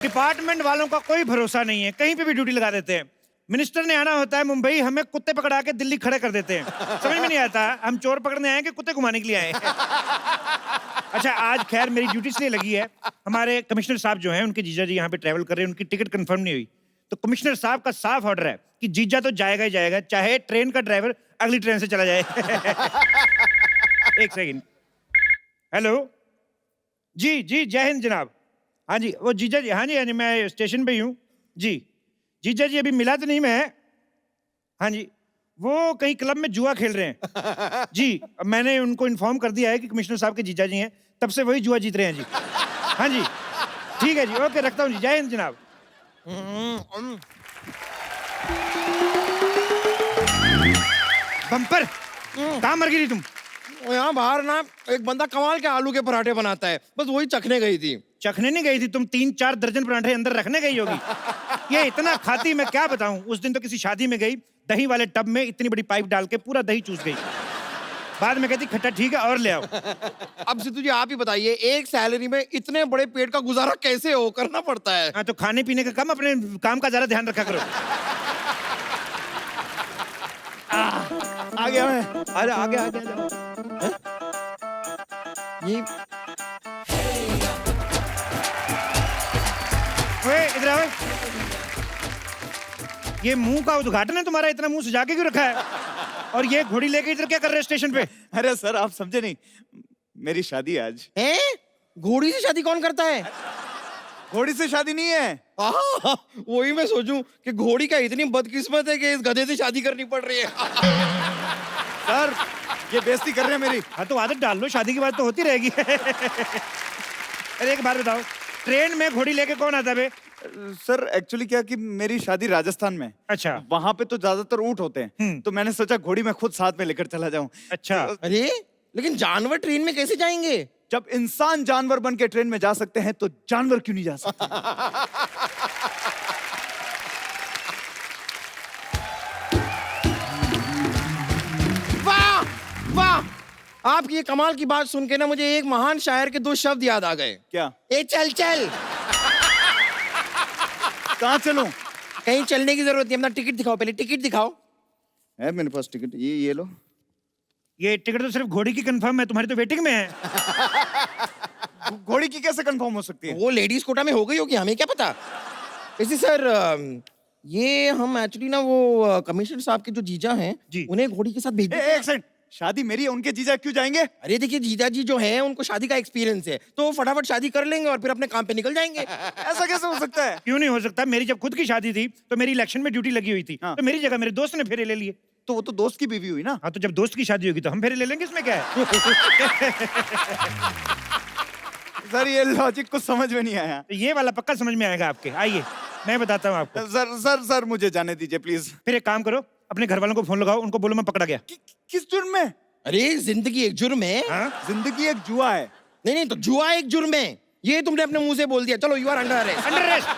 Department वालों का कोई भरोसा नहीं है, कहीं पे भी ड्यूटी लगा देते हैं। मिनिस्टर ने आना होता है मुंबई, हमें कुत्ते पकड़ा के दिल्ली खड़े कर देते हैं। समझ में नहीं आता हम चोर पकड़ने आए कि कुत्ते घुमाने के लिए आए हैं। अच्छा, आज खैर मेरी ड्यूटी इसलिए लगी है, हमारे कमिश्नर साहब जो हैं उनके जीजा जी यहाँ पे ट्रैवल कर रहे हैं, उनकी टिकट कंफर्म नहीं हुई, तो कमिश्नर साहब का साफ ऑर्डर है कि जीजा तो जाएगा ही जाएगा, चाहे ट्रेन का ड्राइवर अगली ट्रेन से चला जाए। एक सेकंड। हेलो जी जी, जय हिंद जनाब। हाँ जी, वो जीजा जी, हाँ जी, मैं स्टेशन पे ही हूँ जी। जीजा जी अभी मिला तो नहीं मैं। हाँ जी, वो कहीं क्लब में जुआ खेल रहे हैं जी। मैंने उनको इन्फॉर्म कर दिया है कि कमिश्नर साहब के जीजा जी हैं, तब से वही जुआ जीत रहे हैं जी। हाँ जी, ठीक है जी, ओके, रखता हूँ जी, जय हिंद जनाब। बम्पर, कहाँ मर गई तुम? यहाँ बाहर ना एक बंदा कमाल के आलू के पराठे बनाता है, बस वही चखने गई थी। चखने नहीं गई थी तुम, 3-4 दर्जन पराठे अंदर रखने गई होगी। ये इतना खाती मैं क्या बताऊं। उस दिन तो किसी शादी में गई, दही वाले टब में इतनी बड़ी पाइप डाल के पूरा दही चूस गई। बाद में कहती खट्टा ठीक है और ले आओ। अब सिद्धू जी आप ही बताइए, एक सैलरी में इतने बड़े पेट का गुजारा कैसे हो करना पड़ता है? हाँ, तो खाने पीने का कम, अपने काम का ज्यादा ध्यान रखा करो। आ गया मैं, आजा आगे आगे ये ओए इधर आओ। ये मुंह का उद्घाटन है तुम्हारा, इतना मुंह सजा के क्यों रखा है? और ये घोड़ी लेके इधर क्या कर रहे हो स्टेशन पे? अरे सर आप समझे नहीं, मेरी शादी है आज। हैं? घोड़ी से शादी कौन करता है? घोड़ी से शादी नहीं है। वही मैं सोचूं कि घोड़ी का इतनी बदकिस्मत है कि इस गधे से शादी करनी पड़ रही है। सर ये बेइज्जती कर रहे हैं मेरी। हाँ तो आदत डाल लो, शादी की बात तो होती रहेगी। अरे एक बात बताओ, ट्रेन में घोड़ी लेके कौन आता बे? सर एक्चुअली क्या कि मेरी शादी राजस्थान में। अच्छा। वहां पे तो ज्यादातर ऊंट होते हैं, तो मैंने सोचा घोड़ी में खुद साथ में लेकर चला जाऊं। अच्छा। अरे लेकिन जानवर ट्रेन में कैसे जाएंगे? जब इंसान जानवर बन के ट्रेन में जा सकते हैं तो जानवर क्यों नहीं जा सकते? वाह वाह, आपकी ये कमाल की बात सुन के ना मुझे एक महान शायर के 2 शब्द याद आ गए। क्या? ए चल चल। कहाँ चलूं? कहीं चलने की जरूरत नहीं, अपना टिकट दिखाओ, पहले टिकट दिखाओ। है मेरे पास टिकट, ये लो। ये टिकट तो सिर्फ घोड़ी की कंफर्म है, तुम्हारी तो वेटिंग में है। घोड़ी की कैसे कंफर्म हो सकती है? वो लेडीज कोटा में हो गई होगी, हमें क्या पता। वैसे सर ये हम एक्चुअली ना वो कमिश्नर साहब के जो जीजा हैं जी, उन्हें घोड़ी के साथ भेज दिया। एक सेकंड, शादी मेरी है, उनके जीजा क्यों जाएंगे? अरे देखिए जीजा जी जो हैं उनको शादी का एक्सपीरियंस है, तो फटाफट शादी कर लेंगे और फिर अपने काम पे निकल जाएंगे। ऐसा कैसे हो सकता है? क्यों नहीं हो सकता? मेरी जब खुद की शादी थी तो मेरी इलेक्शन में ड्यूटी लगी हुई थी, हाँ। तो मेरी जगह मेरे दोस्त ने फेरे ले लिए। तो वो तो दोस्त की बीवी हुई ना। हाँ, तो जब दोस्त की शादी होगी तो हम फेरे ले लेंगे, इसमें क्या है? सर ये लॉजिक कुछ समझ में नहीं आया। तो ये वाला पक्का समझ में आएगा आपके, आइए मैं बताता हूँ आपको। सर सर सर मुझे जाने दीजिए प्लीज। फिर एक काम करो, अपने घर वालों को फोन लगाओ, उनको बोलो मैं पकड़ा गया। किस जुर्म में? अरे जिंदगी एक जुर्म है। हाँ? जिंदगी एक जुआ है। नहीं तो जुआ एक जुर्म है, ये तुमने अपने मुंह से बोल दिया। चलो you are under arrest. Under arrest,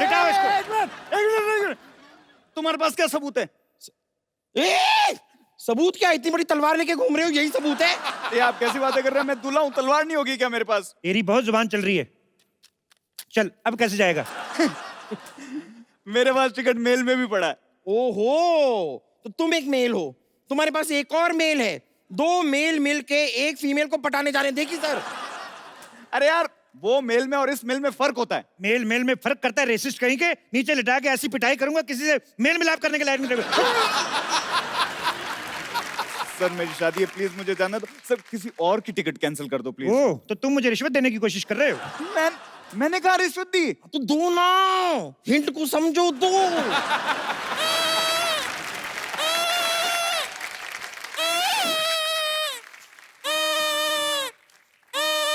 लिटाओ इसको। तुम्हारे पास क्या सबूत है? सबूत क्या? इतनी बड़ी तलवार लेके घूम रहे हो, यही सबूत है? ये आप कैसी बातें कर रहे हैं? मैं दूल्हा हूँ, तलवार नहीं होगी क्या मेरे पास? तेरी बहुत जुबान चल रही है। चल अब कैसे जाएगा? मेरे पास टिकट मेल में भी पड़ा है। ओहो, तो तुम एक मेल हो, तुम्हारे पास एक और मेल है। 2 मेल मिल के एक फीमेल को पटाने जा रहे हैं। देखिए सर। अरे यार वो मेल में और इस मेल में फर्क होता है। मेल मेल में फर्क करता है? रेसिस्ट कहीं के, नीचे लिटा के ऐसी पिटाई करूंगा किसी से मेल मिलाप करने के लायक नहीं रहोगे। सर मेरी शादी है, प्लीज मुझे जाना दो। सर किसी और की टिकट कैंसिल कर दो प्लीज। ओह, तो तुम मुझे रिश्वत देने की कोशिश कर रहे हो? मैंने कहा रिश्वत दी? तो दो ना, हिंट को समझो, दो।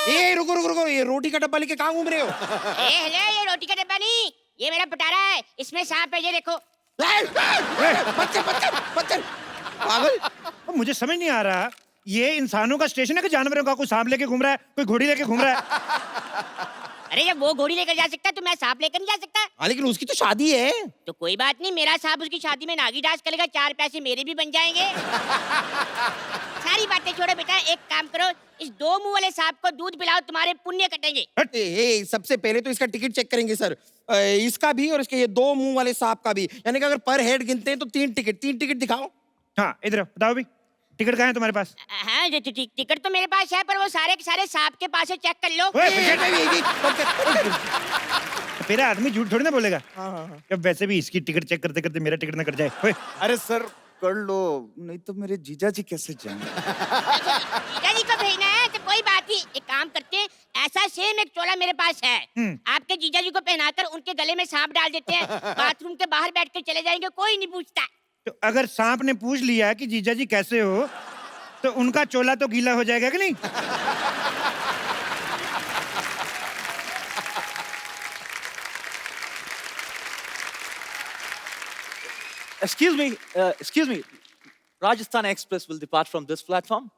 ए रुको रुको रुको, ये रोटी का डब्बा लेके कहाँ घूम रहे हो? हेलो, ये रोटी का डब्बा नहीं, ये मेरा पटारा है, इसमें सांप है, ये देखो। बच्चे बच्चे बच्चे पागल। अब मुझे समझ नहीं आ रहा, ये इंसानों का स्टेशन है कि जानवरों का? कोई सांप लेके घूम रहा है, कोई घोड़ी लेके घूम रहा है। अरे जब वो घोड़ी लेकर जा सकता है तो मैं सांप लेकर नहीं जा सकता। हाँ लेकिन उसकी तो शादी है। तो कोई बात नहीं, मेरा सांप उसकी शादी में नागी डांस करेगा, 4 पैसे मेरे भी बन जाएंगे। सारी बातें छोड़ो बेटा, एक काम करो, इस 2 मुंह वाले सांप को दूध पिलाओ, तुम्हारे पुण्य कटेंगे। सबसे पहले तो इसका टिकट चेक करेंगे सर, इसका भी और इसके ये 2 मुंह वाले सांप का भी, यानी कि अगर पर हेड गिनते हैं तो 3 टिकट दिखाओ। हाँ इधर बताओ भी, टिकट कहाँ है तुम्हारे पास? हाँ टिकट तो मेरे पास है, पर वो सारे के सारे सांप के पास है, चेक कर लो। मेरा आदमी झूठ थोड़ी ना बोलेगा। हाँ। अब वैसे भी इसकी टिकट चेक करते करते मेरा टिकट ना कट जाए। ओए, अरे सर कर लो, नहीं तो मेरे जीजा जी कैसे जाएंगे? जीजा जी को भेजना है तो कोई बात नहीं, एक काम करते हैं, ऐसा सेम एक चोला मेरे पास है, आपके जीजा जी को पहनाकर उनके गले में सांप डाल देते हैं, बाथरूम के बाहर बैठ कर चले जाएंगे, कोई नहीं पूछता। तो अगर सांप ने पूछ लिया कि जीजा जी कैसे हो, तो उनका चोला तो गीला हो जाएगा कि नहीं? Excuse me. Rajasthan Express will depart from this platform.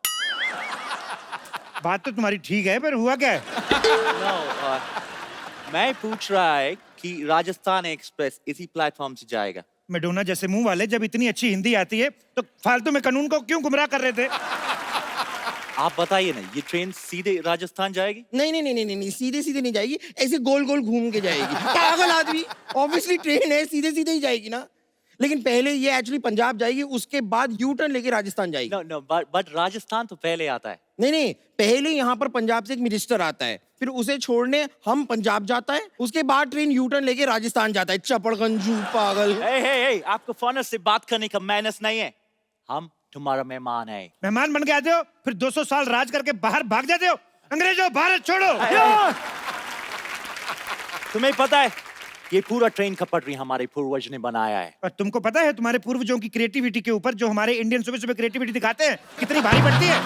बात तो तुम्हारी ठीक है, पर हुआ क्या है? No, मैं पूछ रहा है कि राजस्थान एक्सप्रेस इसी प्लेटफॉर्म से जाएगा। मेडोना जैसे मुंह वाले, जब इतनी अच्छी हिंदी आती है तो फालतू में कानून को क्यों गुमराह कर रहे थे? आप बताइए ना, ये ट्रेन सीधे राजस्थान जाएगी? नहीं, सीधे नहीं जाएगी, ऐसे गोल घूम के जाएगी। पागल आदमी, ऑब्वियसली ट्रेन है, सीधे ही जाएगी ना। लेकिन पहले ये एक्चुअली पंजाब जाएगी, उसके बाद यू टर्न लेके राजस्थान जाएगी। No, but राजस्थान तो पहले आता है। नहीं, पहले यहाँ पर पंजाब से एक मिनिस्टर आता है, फिर उसे छोड़ने हम पंजाब जाता है, उसके बाद ट्रेन यू टर्न लेके राजस्थान जाता है। चपड़गंजू पागल। Hey, आपको फॉरनर से बात करने का मैनर्स नहीं है। हम तुम्हारा मेहमान है। मेहमान बन के आते हो, फिर 200 साल राज करके बाहर भाग जाते हो। अंग्रेजों, भारत छोड़ो। तुम्हें पता है, ये पूरा ट्रेन का पटरी हमारे पूर्वज ने बनाया है। और तुमको पता है तुम्हारे पूर्वजों की क्रिएटिविटी के ऊपर जो हमारे इंडियन सुबह क्रिएटिविटी दिखाते हैं, कितनी भारी पड़ती है?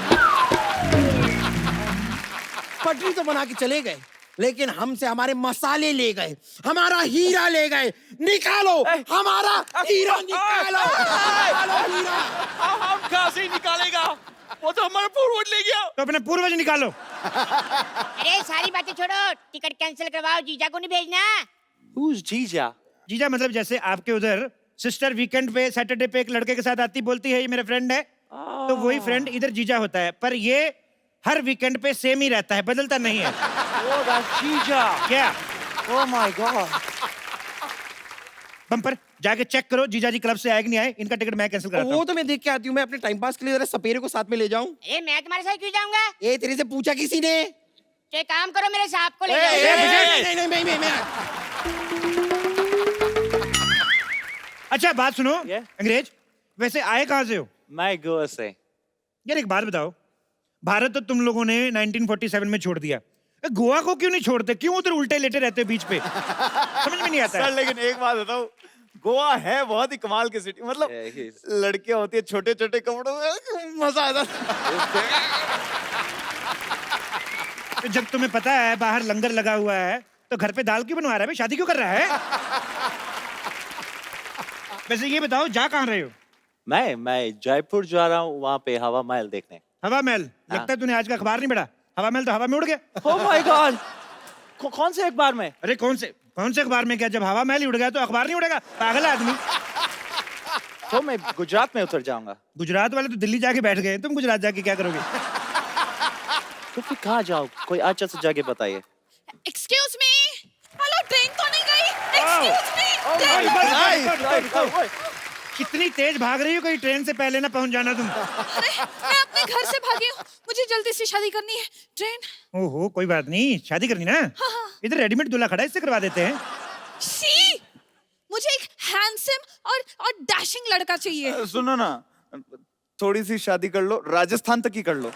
पटरी तो बना के चले गए, लेकिन हमसे हमारे मसाले ले गए, हमारा हीरा ले गए। निकालो हमारा हीरा, निकालो हीरा। हम कहाँ से निकालेगा? वो तो हमारा पूर्वज ले गया। तो अपने पूर्वज निकालो। अरे सारी बातें छोड़ो, टिकट कैंसिल करवाओ, जीजा को नहीं भेजना। Who's जीजा? जीजा मतलब जैसे आपके उधर सिस्टर वीकेंड पे, सैटरडे पे एक लड़के के साथ आती, बोलती है ये मेरा फ्रेंड है, तो वही फ्रेंड इधर जीजा होता है। पर ये हर वीकेंड पे सेम ही रहता है, बदलता नहीं है। Oh, that's जीजा। क्या? Oh my God। बम्पर जाके चेक करो जीजा जी क्लब से आए कि नहीं आए, इनका टिकट मैं कैंसिल कराता वो हूँ। तो मैं देख के आती हूँ, मैं अपने टाइम पास के लिए जरा सपेरे को साथ में ले जाऊं। अरे मैं तुम्हारे साथ क्यों जाऊंगा? ये तेरे से पूछा किसी ने? तो एक काम करो, मेरे सांप को ले ए, जाओ। नहीं। अच्छा बात सुनो, Yeah? अंग्रेज वैसे आए कहाँ से हो? मैं गोवा से। यार एक बात बताओ, भारत तो तुम लोगों ने 1947 में छोड़ दिया, गोवा को क्यों नहीं छोड़ते? क्यों उधर उल्टे लेटे रहते हो बीच पे? समझ में नहीं आता सर है। लेकिन एक बात बताओ, गोवा है बहुत ही कमाल की सिटी, मतलब लड़कियां होती है छोटे छोटे कपड़ों में, मजा आता है। तो जब तुम्हें पता है बाहर लंगर लगा हुआ है, तो घर पे दाल क्यों बनवा रहा है? शादी क्यों कर रहा है? वैसे ये बताओ, जा कहाँ रहे हो? मैं जयपुर जा रहा हूँ, वहाँ पे हवा महल देखने। हवा महल? लगता है तूने आज का अखबार नहीं पढ़ा। हवा महल तो हवा में उड़ गया। Oh my God। कौन से अखबार में? अरे कौन से अखबार में? क्या जब हवा महल ही उड़ गया तो अखबार नहीं उड़ेगा? पागल आदमी। तो मैं गुजरात में उतर जाऊंगा। गुजरात वाले तो दिल्ली जाके बैठ गए, तुम गुजरात जाके क्या करोगे? तो फिर कहाँ जाओ? कोई अच्छा सा जगह बताइए। एक्सक्यूज मी, हेलो, ट्रेन तो नहीं गई? एक्सक्यूज मी, कितनी तेज भाग रही हो, कोई ट्रेन से पहले ना पहुंच जाना तुम। अरे मैं अपने घर से भागी हूँ, मुझे जल्दी से शादी करनी है। ट्रेन। ओहो कोई बात नहीं, शादी करनी ना? हाँ। इधर रेडीमेड दूल्हा खड़ा है, इससे करवा देते हैं। सी, मुझे एक हैंडसम और डैशिंग लड़का चाहिए। सुनो ना, थोड़ी सी शादी कर लो, राजस्थान तक ही कर लो।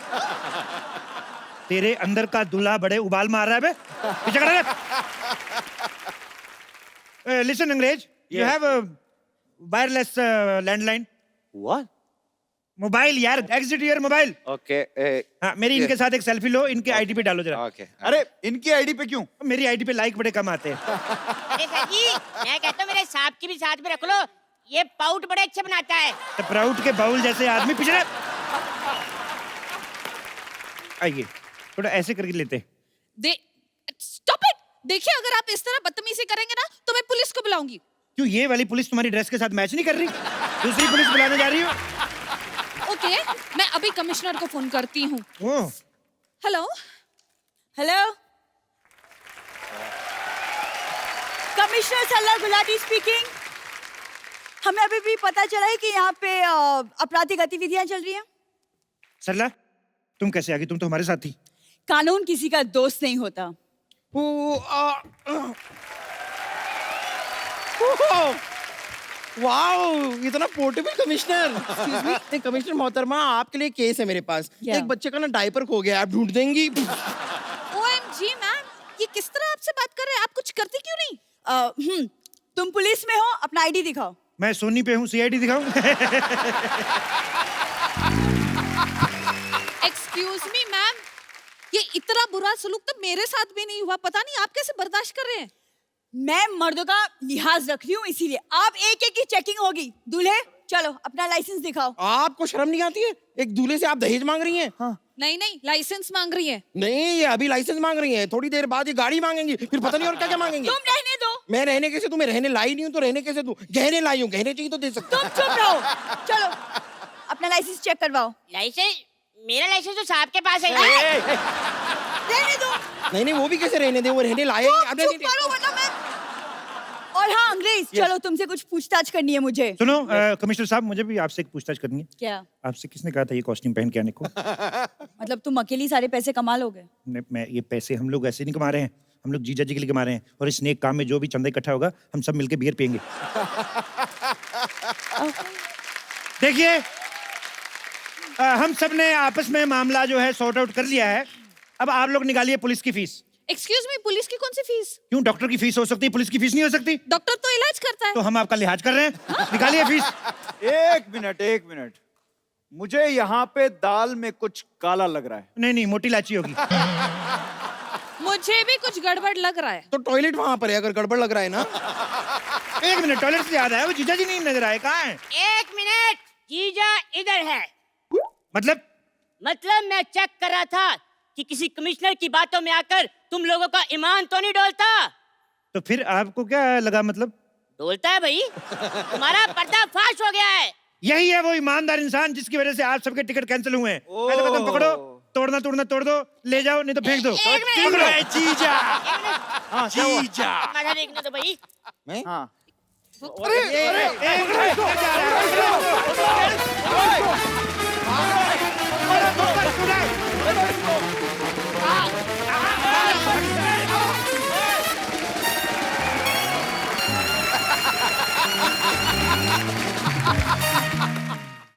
तेरे अंदर का दूल्हा बड़े उबाल मार रहा है बे। पीछे खड़ा रह। लिसन अंग्रेज, you have wireless landline. What? Mobile यार, एग्जिट योर मोबाइल। Okay। हाँ, मेरी इनके साथ एक सेल्फी लो, इनके आईडी पे डालो जरा। Okay। अरे इनकी आईडी पे क्यों? मेरी आईडी पे लाइक बड़े कम आते हैं। अरे सर जी, मैं कहता हूँ मेरे सांप की भी साथ में रख लो, ये पाउट बड़े अच्छे बनाता है। तो प्राउड के बाउल जैसे आदमी पीछे रह। आइए थोड़ा ऐसे करके लेते। दे स्टॉप इट, देखिए अगर आप इस तरह बदतमीजी करेंगे ना तो मैं पुलिस को बुलाऊंगी। क्यों ये वाली पुलिस तुम्हारी ड्रेस के साथ मैच नहीं कर रही? दूसरी पुलिस बुलाने जा रही हो? ओके, मैं अभी कमिश्नर को फोन करती हूँ। ओह, हेलो हेलो, कमिश्नर सरला गुलाटी स्पीकिंग। हमें अभी भी पता चला है कि यहाँ पे आपराधिक गतिविधियां चल रही हैं। सरला तुम कैसे आ गई? तुम तो हमारे साथ थी। कानून किसी का दोस्त नहीं होता। वाओ, इतना portable commissioner. Excuse me, commissioner मोहतरमा, आपके लिए केस है मेरे पास। क्या? एक बच्चे का ना डायपर खो गया, आप ढूंढ देंगी? OMG मैम, ये किस तरह आपसे बात कर रहे हैं? आप कुछ करती क्यों नहीं? तुम पुलिस में हो, अपना आईडी दिखाओ। मैं सोनी पे हूँ, CID दिखाऊं? एक्सक्यूज मी मैम, ये इतना बुरा सलूक तो मेरे साथ भी नहीं हुआ। पता नहीं आप कैसे बर्दाश्त कर रहे हैं। मैं मर्दों का लिहाज रख रही हूँ, इसीलिए आप एक एक की चेकिंग होगी। दूल्हे चलो अपना लाइसेंस दिखाओ। आपको शर्म नहीं आती है? एक दूल्हे से आप दहेज मांग रही हैं? हाँ। नहीं नहीं, लाइसेंस मांग रही है। नहीं, ये अभी लाइसेंस मांग रही हैं, थोड़ी देर बाद ये गाड़ी मांगेंगी, फिर पता नहीं और क्या क्या मांगेंगी। तुम रहने दो। मैं रहने कैसे दूं? मैं रहने लाई नहीं हूँ तो रहने कैसे दूं? गहने लाई हूँ, गहने चाहिए तो दे सकते। तुम चुप रहो। चलो अपना लाइसेंस चेक करवाओ। लाइसेंस? मेरा लाइसेंस तो साहब के पास है। रहने दो। नहीं, वो भी कैसे रहने दे? वो रहने लाए। चुप करो वरना मैं। और हाँ अंग्रेज, चलो तुमसे कुछ पूछताछ करनी है मुझे। सुनो कमिश्नर साहब, मुझे भी आपसे एक पूछताछ करनी है। क्या? आपसे किसने कहा था ये कॉस्ट्यूम पहन के आने को? मतलब तुम अकेली सारे पैसे कमा लोगे? मैं ये पैसे हम लोग ऐसे नहीं कमा रहे हैं, हम लोग जीजा जी के लिए कमा रहे हैं, और इस नेक काम में जो भी चंदा इकट्ठा होगा हम सब मिलके बियर पियेंगे। देखिए हम सब ने आपस में मामला जो है सॉर्ट आउट कर लिया है। अब आप लोग निकालिए पुलिस की फीस। एक्सक्यूज मी, पुलिस की कौन सी फीस? क्यों, डॉक्टर की फीस हो सकती है, पुलिस की फीस नहीं हो सकती? डॉक्टर तो इलाज करता है। तो हम आपका लिहाज कर रहे हैं, निकालिए फीस। एक मिनट, मुझे यहाँ पे दाल में कुछ काला लग रहा है। नहीं नहीं, मोटी इलायची होगी। मुझे भी कुछ गड़बड़ लग रहा है। तो टॉयलेट वहां पर है, अगर गड़बड़ लग रहा है ना। एक मिनट, टॉयलेट से याद आया, वो जीजा जी नहीं नजर आए, कहाँ हैं? 1 मिनट, जीजा इधर है। मतलब मैं चेक कर रहा था कि किसी कमिश्नर की बातों में आकर तुम लोगों का ईमान तो नहीं डोलता। तो फिर आपको क्या लगा? मतलब डोलता है भाई, तुम्हारा पर्दाफाश हो गया है। यही है वो ईमानदार इंसान जिसकी वजह से आप सबके टिकट कैंसिल हुए हैं। पहले कदम पकड़ो, तोड़ना तोड़ दो, ले जाओ, नहीं तो फेंक दो। एक मिनट। पकड़ो। जीजा। हाँ, क्या हुआ? माथा देखने दो भाई। मैं हाँ, एक मिनट, जा रहा है।